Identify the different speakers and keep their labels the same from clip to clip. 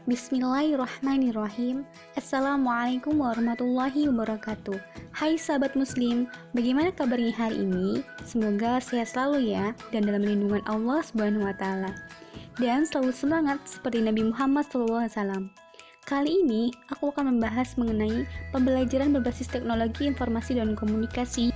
Speaker 1: Bismillahirrahmanirrahim. Assalamualaikum warahmatullahi wabarakatuh. Hai sahabat muslim, bagaimana kabarnya hari ini? Semoga sehat selalu ya, dan dalam lindungan Allah Subhanahu wa Ta'ala. Dan selalu semangat seperti Nabi Muhammad SAW. Kali ini aku akan membahas mengenai pembelajaran berbasis teknologi informasi dan komunikasi.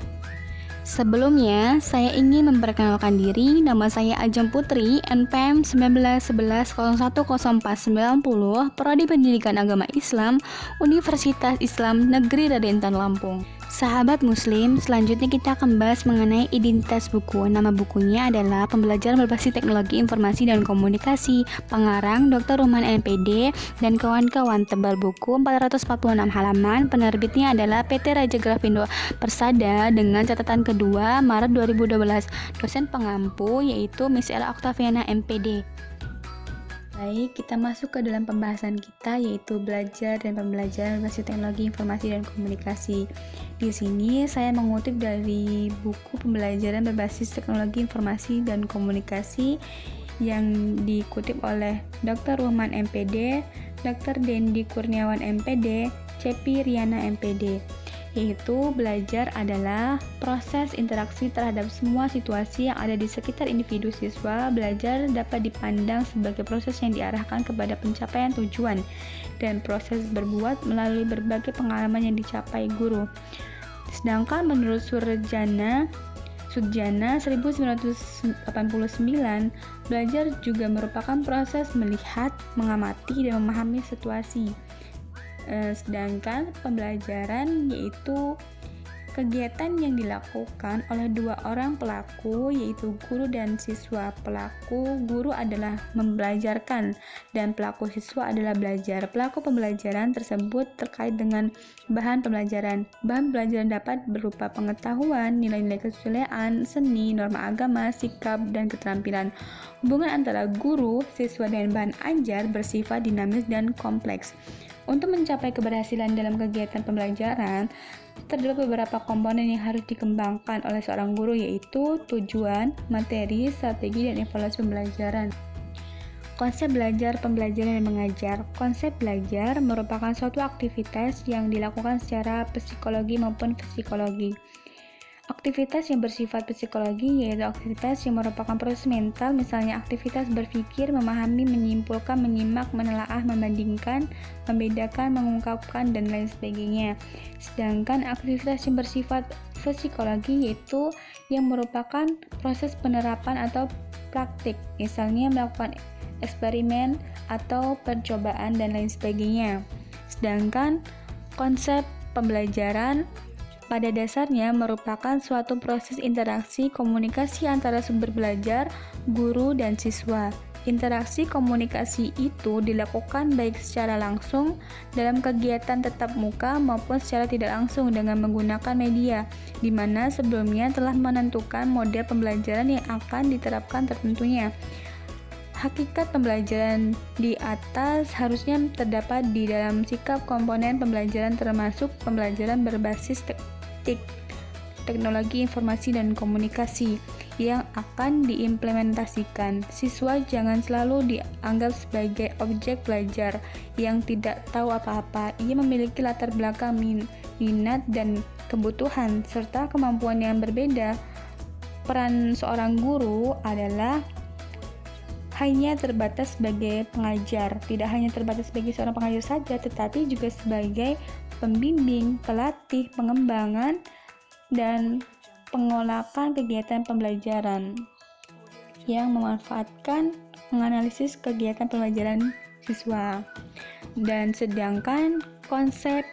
Speaker 1: Sebelumnya, saya ingin memperkenalkan diri. Nama saya Ajeng Putri, NPM 1911010490, Prodi Pendidikan Agama Islam, Universitas Islam Negeri Raden Intan Lampung. Sahabat muslim, selanjutnya kita akan bahas mengenai identitas buku. Nama bukunya adalah Pembelajaran Berbasis Teknologi Informasi dan Komunikasi, pengarang Dr. Ruman MPD dan kawan-kawan, tebal buku 446 halaman, penerbitnya adalah PT Raja Grafindo Persada dengan catatan kedua Maret 2012. Dosen pengampu yaitu Miss Ella Octaviana MPD. Baik, kita masuk ke dalam pembahasan kita, yaitu belajar dan pembelajaran berbasis teknologi informasi dan komunikasi. Di sini saya mengutip dari buku Pembelajaran Berbasis Teknologi Informasi dan Komunikasi yang dikutip oleh Dr. Ruman MPD, Dr. Dendi Kurniawan MPD, Cepi Riana MPD. Yaitu belajar adalah proses interaksi terhadap semua situasi yang ada di sekitar individu siswa. Belajar dapat dipandang sebagai proses yang diarahkan kepada pencapaian tujuan dan proses berbuat melalui berbagai pengalaman yang dicapai guru. Sedangkan menurut Sudjana 1989, belajar juga merupakan proses melihat, mengamati, dan memahami situasi. Sedangkan pembelajaran yaitu kegiatan yang dilakukan oleh dua orang pelaku, yaitu guru dan siswa. Pelaku guru adalah membelajarkan dan pelaku siswa adalah belajar. Pelaku pembelajaran tersebut terkait dengan bahan pembelajaran. Bahan pembelajaran dapat berupa pengetahuan, nilai-nilai kesusilaan, seni, norma agama, sikap, dan keterampilan. Hubungan antara guru, siswa, dan bahan ajar bersifat dinamis dan kompleks. Untuk mencapai keberhasilan dalam kegiatan pembelajaran, terdapat beberapa komponen yang harus dikembangkan oleh seorang guru, yaitu tujuan, materi, strategi, dan evaluasi pembelajaran. Konsep belajar, pembelajaran, dan mengajar. Konsep belajar merupakan suatu aktivitas yang dilakukan secara psikologi maupun psikologi. Aktivitas yang bersifat psikologi yaitu aktivitas yang merupakan proses mental, misalnya aktivitas berpikir, memahami, menyimpulkan, menyimak, menelaah, membandingkan, membedakan, mengungkapkan, dan lain sebagainya. Sedangkan aktivitas yang bersifat psikologi yaitu yang merupakan proses penerapan atau praktik, misalnya melakukan eksperimen atau percobaan dan lain sebagainya. Sedangkan konsep pembelajaran pada dasarnya merupakan suatu proses interaksi komunikasi antara sumber belajar, guru, dan siswa. Interaksi komunikasi itu dilakukan baik secara langsung dalam kegiatan tatap muka maupun secara tidak langsung dengan menggunakan media, di mana sebelumnya telah menentukan model pembelajaran yang akan diterapkan tertentunya. Hakikat pembelajaran di atas harusnya terdapat di dalam sikap komponen pembelajaran, termasuk pembelajaran berbasis teknologi informasi dan komunikasi yang akan diimplementasikan. Siswa jangan selalu dianggap sebagai objek belajar yang tidak tahu apa-apa. Ia memiliki latar belakang, minat, dan kebutuhan serta kemampuan yang berbeda. Peran seorang guru adalah hanya terbatas sebagai pengajar, tidak hanya terbatas sebagai seorang pengajar saja, tetapi juga sebagai pembimbing, pelatih, pengembangan, dan pengolakan kegiatan pembelajaran yang memanfaatkan menganalisis kegiatan pembelajaran siswa. Dan sedangkan konsep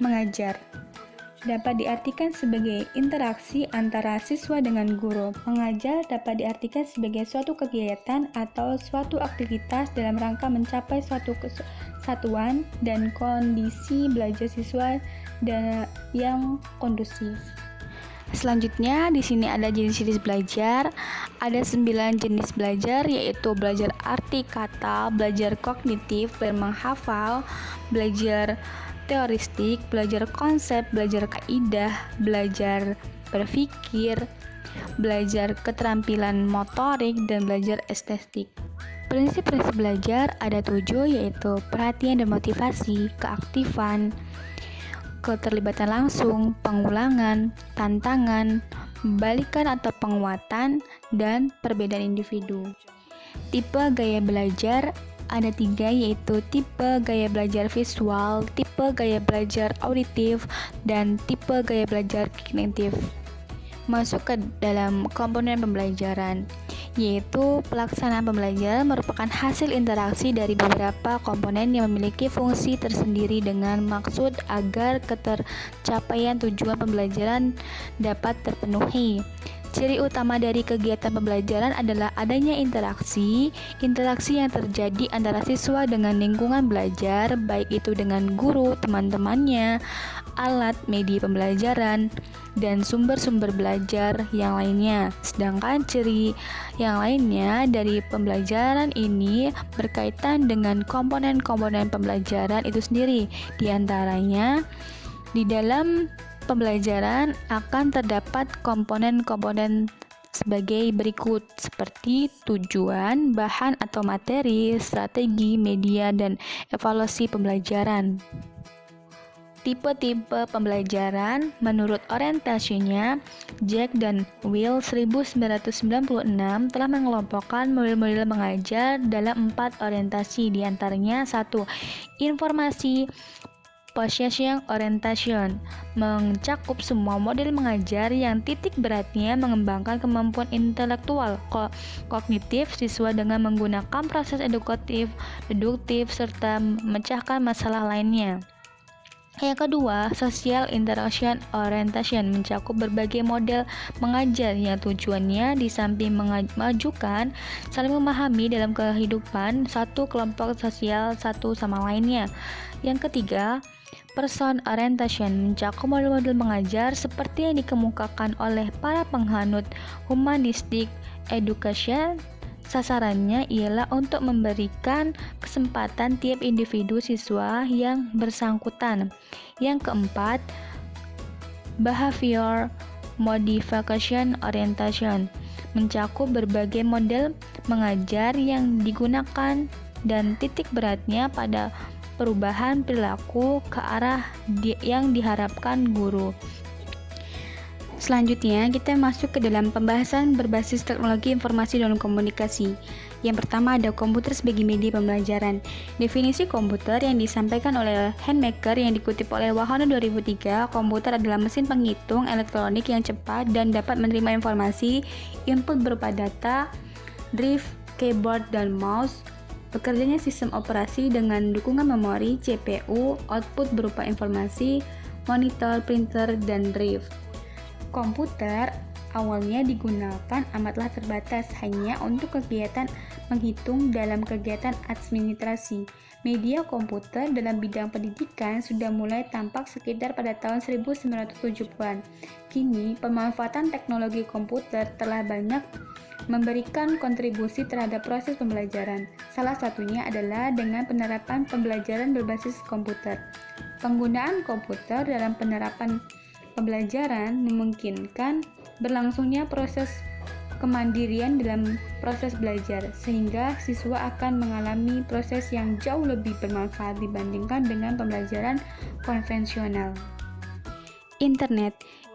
Speaker 1: mengajar dapat diartikan sebagai interaksi antara siswa dengan guru. Mengajar dapat diartikan sebagai suatu kegiatan atau suatu aktivitas dalam rangka mencapai suatu kesatuan dan kondisi belajar siswa yang kondusif. Selanjutnya di sini ada jenis-jenis belajar. Ada 9 jenis belajar, yaitu belajar arti kata, belajar kognitif, belajar menghafal, belajar teoristik, belajar konsep, belajar kaidah, belajar berpikir, belajar keterampilan motorik, dan belajar estetik. Prinsip-prinsip belajar ada 7, yaitu perhatian dan motivasi, keaktifan, keterlibatan langsung, pengulangan, tantangan, balikan atau penguatan, dan perbedaan individu. Tipe gaya belajar ada 3, yaitu tipe gaya belajar visual, tipe gaya belajar auditif, dan tipe gaya belajar kognitif. Masuk ke dalam komponen pembelajaran, yaitu pelaksanaan pembelajaran merupakan hasil interaksi dari beberapa komponen yang memiliki fungsi tersendiri dengan maksud agar ketercapaian tujuan pembelajaran dapat terpenuhi. Ciri utama dari kegiatan pembelajaran adalah adanya interaksi yang terjadi antara siswa dengan lingkungan belajar, baik itu dengan guru, teman-temannya, alat media pembelajaran, dan sumber-sumber belajar yang lainnya. Sedangkan ciri yang lainnya dari pembelajaran ini berkaitan dengan komponen-komponen pembelajaran itu sendiri. Di antaranya, di dalam pembelajaran akan terdapat komponen-komponen sebagai berikut, seperti tujuan, bahan atau materi, strategi, media, dan evaluasi pembelajaran. Tipe-tipe pembelajaran menurut orientasinya, Jack dan Will 1996 telah mengelompokkan model-model mengajar dalam 4 orientasi, diantaranya 1. Informasi Possession Orientation mencakup semua model mengajar yang titik beratnya mengembangkan kemampuan intelektual, kognitif siswa dengan menggunakan proses edukatif, deduktif, serta memecahkan masalah lainnya. Yang kedua, Social Interaction Orientation mencakup berbagai model mengajar yang tujuannya di samping memajukan saling memahami dalam kehidupan satu kelompok sosial satu sama lainnya. Yang ketiga, Person Orientation mencakup model-model mengajar seperti yang dikemukakan oleh para penghanut humanistik education. Sasarannya ialah untuk memberikan kesempatan tiap individu siswa yang bersangkutan. Yang keempat, Behavior Modification Orientation mencakup berbagai model mengajar yang digunakan dan titik beratnya pada perubahan perilaku ke arah yang diharapkan guru. Selanjutnya, kita masuk ke dalam pembahasan berbasis teknologi informasi dan komunikasi. Yang pertama ada komputer sebagai media pembelajaran. Definisi komputer yang disampaikan oleh Handmaker yang dikutip oleh Wahana 2003, komputer adalah mesin penghitung elektronik yang cepat dan dapat menerima informasi, input berupa data, drive, keyboard, dan mouse. Bekerjanya sistem operasi dengan dukungan memori, CPU, output berupa informasi, monitor, printer, dan drive. Komputer awalnya digunakan amatlah terbatas hanya untuk kegiatan menghitung dalam kegiatan administrasi. Media komputer dalam bidang pendidikan sudah mulai tampak sekitar pada tahun 1970-an. Kini, pemanfaatan teknologi komputer telah banyak memberikan kontribusi terhadap proses pembelajaran. Salah satunya adalah dengan penerapan pembelajaran berbasis komputer. Penggunaan komputer dalam penerapan pembelajaran memungkinkan berlangsungnya proses kemandirian dalam proses belajar, sehingga siswa akan mengalami proses yang jauh lebih bermanfaat dibandingkan dengan pembelajaran konvensional.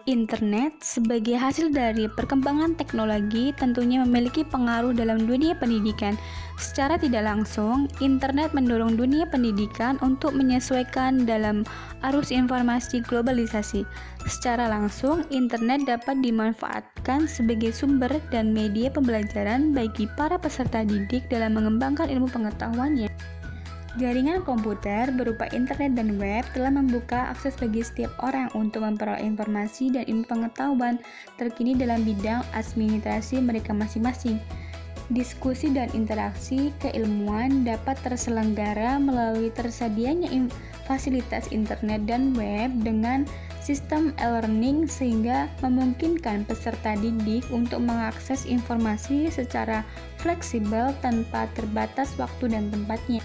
Speaker 1: Internet sebagai hasil dari perkembangan teknologi tentunya memiliki pengaruh dalam dunia pendidikan. Secara tidak langsung, internet mendorong dunia pendidikan untuk menyesuaikan dalam arus informasi globalisasi. Secara langsung, internet dapat dimanfaatkan sebagai sumber dan media pembelajaran bagi para peserta didik dalam mengembangkan ilmu pengetahuannya. Jaringan komputer berupa internet dan web telah membuka akses bagi setiap orang untuk memperoleh informasi dan ilmu pengetahuan terkini dalam bidang administrasi mereka masing-masing. Diskusi dan interaksi keilmuan dapat terselenggara melalui tersedianya fasilitas internet dan web dengan sistem e-learning sehingga memungkinkan peserta didik untuk mengakses informasi secara fleksibel tanpa terbatas waktu dan tempatnya.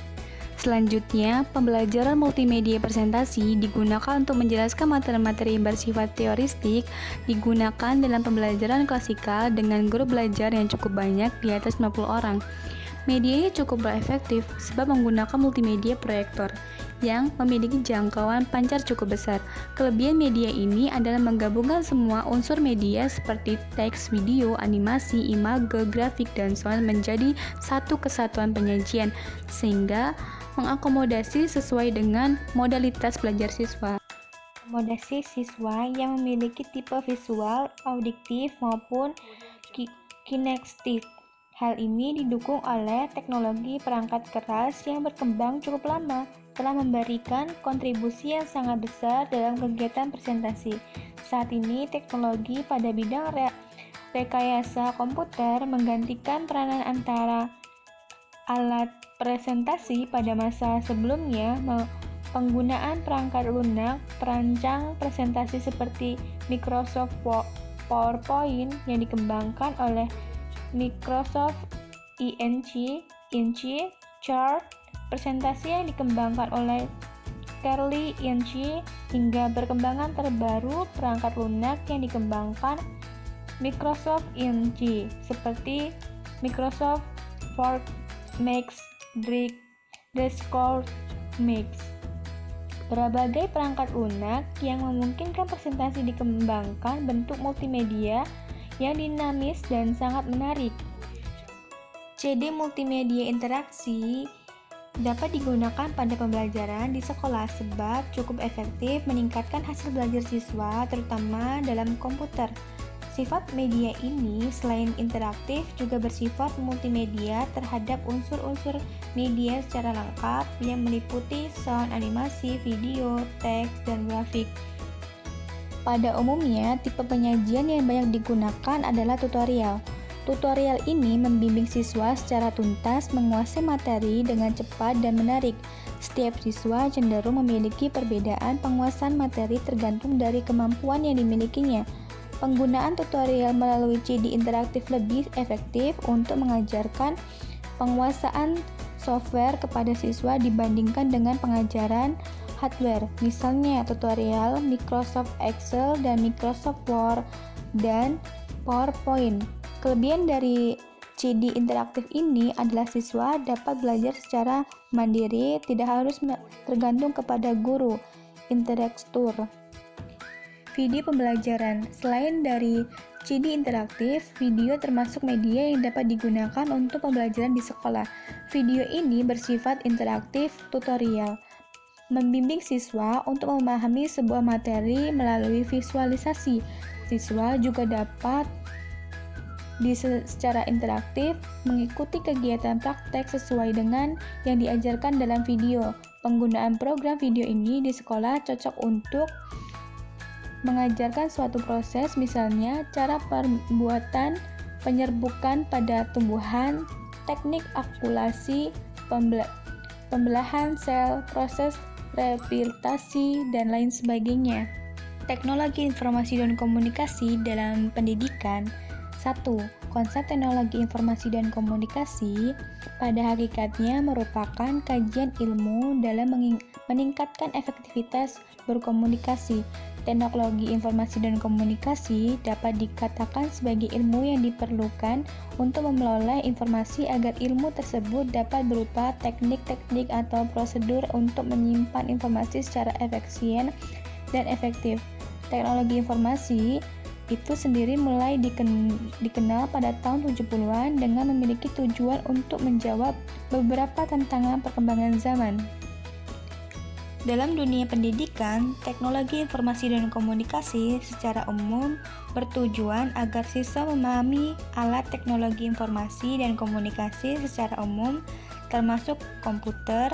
Speaker 1: Selanjutnya, pembelajaran multimedia presentasi digunakan untuk menjelaskan materi-materi yang bersifat teoristik, digunakan dalam pembelajaran klasikal dengan grup belajar yang cukup banyak di atas 50 orang. Media ini cukup efektif sebab menggunakan multimedia proyektor yang memiliki jangkauan pancar cukup besar. Kelebihan media ini adalah menggabungkan semua unsur media seperti teks, video, animasi, image, grafik, dan sound menjadi satu kesatuan penyajian, sehingga mengakomodasi sesuai dengan modalitas belajar siswa. Akomodasi siswa yang memiliki tipe visual, auditif, maupun kinestetik. Hal ini didukung oleh teknologi perangkat keras yang berkembang cukup lama, telah memberikan kontribusi yang sangat besar dalam kegiatan presentasi. Saat ini, teknologi pada bidang rekayasa komputer menggantikan peranan antara alat presentasi pada masa sebelumnya. Penggunaan perangkat lunak perancang presentasi seperti Microsoft PowerPoint yang dikembangkan oleh Microsoft Inch, Chart, presentasi yang dikembangkan oleh Carly Inch, hingga perkembangan terbaru perangkat lunak yang dikembangkan Microsoft Inch seperti Microsoft Word Max, Discord Max. Berbagai perangkat lunak yang memungkinkan presentasi dikembangkan bentuk multimedia yang dinamis dan sangat menarik. CD multimedia interaksi dapat digunakan pada pembelajaran di sekolah sebab cukup efektif meningkatkan hasil belajar siswa, terutama dalam komputer. Sifat media ini selain interaktif juga bersifat multimedia terhadap unsur-unsur media secara lengkap yang meliputi sound, animasi, video, teks, dan grafik. Pada umumnya, tipe penyajian yang banyak digunakan adalah tutorial. Tutorial ini membimbing siswa secara tuntas menguasai materi dengan cepat dan menarik. Setiap siswa cenderung memiliki perbedaan penguasaan materi tergantung dari kemampuan yang dimilikinya. Penggunaan tutorial melalui CD interaktif lebih efektif untuk mengajarkan penguasaan software kepada siswa dibandingkan dengan pengajaran hardware. Misalnya tutorial Microsoft Excel dan Microsoft Word dan PowerPoint. Kelebihan dari CD interaktif ini adalah siswa dapat belajar secara mandiri, tidak harus tergantung kepada guru, instruktur. Video pembelajaran. Selain dari CD interaktif, video termasuk media yang dapat digunakan untuk pembelajaran di sekolah. Video ini bersifat interaktif tutorial, membimbing siswa untuk memahami sebuah materi melalui visualisasi. Siswa juga dapat secara interaktif mengikuti kegiatan praktek sesuai dengan yang diajarkan dalam video. Penggunaan program video ini di sekolah cocok untuk mengajarkan suatu proses, misalnya cara pembuatan penyerbukan pada tumbuhan, teknik akulasi, pembelahan sel, proses replikasi, dan lain sebagainya. Teknologi informasi dan komunikasi dalam pendidikan. 1. Konsep teknologi informasi dan komunikasi pada hakikatnya merupakan kajian ilmu dalam meningkatkan efektivitas berkomunikasi. Teknologi informasi dan komunikasi dapat dikatakan sebagai ilmu yang diperlukan untuk mengelola informasi agar ilmu tersebut dapat berupa teknik-teknik atau prosedur untuk menyimpan informasi secara efisien dan efektif. Teknologi informasi itu sendiri mulai dikenal pada tahun 70-an dengan memiliki tujuan untuk menjawab beberapa tantangan perkembangan zaman. Dalam dunia pendidikan, teknologi informasi dan komunikasi secara umum bertujuan agar siswa memahami alat teknologi informasi dan komunikasi secara umum, termasuk komputer,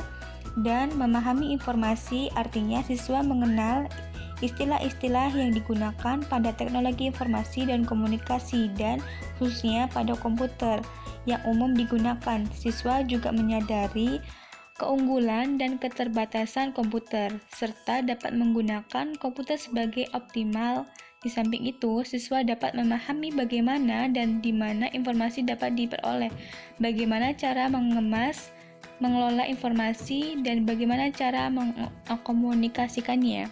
Speaker 1: dan memahami informasi, artinya siswa mengenal istilah-istilah yang digunakan pada teknologi informasi dan komunikasi dan khususnya pada komputer yang umum digunakan. Siswa juga menyadari keunggulan dan keterbatasan komputer serta dapat menggunakan komputer sebagai optimal. Di samping itu, siswa dapat memahami bagaimana dan di mana informasi dapat diperoleh, bagaimana cara mengemas, mengelola informasi, dan bagaimana cara mengkomunikasikannya.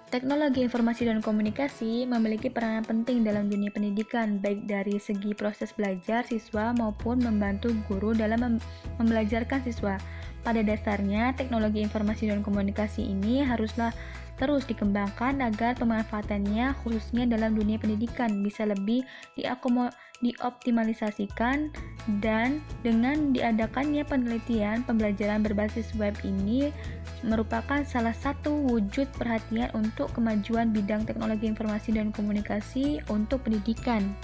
Speaker 1: Teknologi informasi dan komunikasi memiliki peranan penting dalam dunia pendidikan, baik dari segi proses belajar siswa maupun membantu guru dalam membelajarkan siswa. Pada dasarnya, teknologi informasi dan komunikasi ini haruslah terus dikembangkan agar pemanfaatannya khususnya dalam dunia pendidikan bisa lebih dioptimalisasikan, dan dengan diadakannya penelitian pembelajaran berbasis web ini merupakan salah satu wujud perhatian untuk kemajuan bidang teknologi informasi dan komunikasi untuk pendidikan.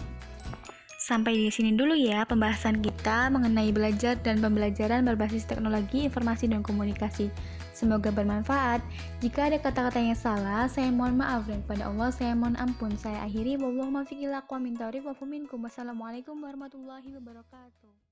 Speaker 1: Sampai di sini dulu ya pembahasan kita mengenai belajar dan pembelajaran berbasis teknologi informasi dan komunikasi. Semoga bermanfaat. Jika ada kata-kata yang salah, saya mohon maaf, dan kepada Allah saya mohon ampun. Saya akhiri, wallahu muwaffiq ila aqwamit thoriq wa minkum. Wassalamualaikum warahmatullahi wabarakatuh.